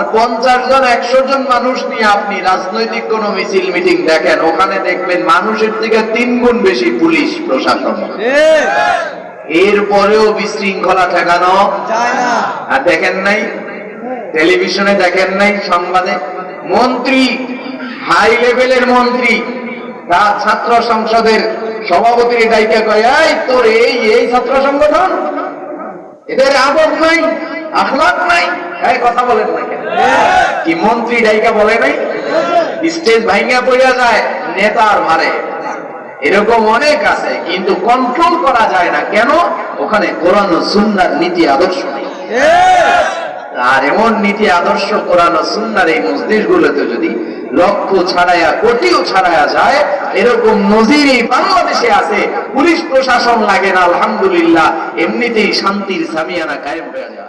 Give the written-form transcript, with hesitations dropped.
আর 50 জন 100 জন মানুষ নিয়ে আপনি রাজনৈতিক কোন মিছিল মিটিং দেখেন, ওখানে দেখবেন মানুষের থেকে 3 গুণ বেশি পুলিশ প্রশাসন। এরপরেও বিশৃঙ্খলা ঠেকানো যায় না। আর দেখেন নাই টেলিভিশনে, দেখেন নাই সংবাদে, মন্ত্রী, হাই লেভেলের মন্ত্রী তার ছাত্র সংসদের সভাপতির ডাইকা কয়, এই তোর এই ছাত্র সংগঠন, এদের আদব নাই, আখলাক নাই, এই কথা বলেন না কেন? কি মন্ত্রী ডাইকা বলে নাই? স্টেজ ভাঙা পড়া যায় নেতার মারে, এরকম অনেক আছে, কিন্তু কন্ট্রোল করা যায় না। কেন? ওখানে কোরআন ও সুন্নাহর নীতি আদর্শ নেই। আর এমন নীতি আদর্শ কোরআন ও সুন্নাহর এই মজলিসগুলোতে যদি লক্ষ ছাড়াইয়া কোটিও ছাড়াইয়া যায়, এরকম নজিরই বাংলাদেশে আছে। পুলিশ প্রশাসন লাগে না, আলহামদুলিল্লাহ, এমনিতেই শান্তির সামিয়ানা কায়েম হয়ে যায়।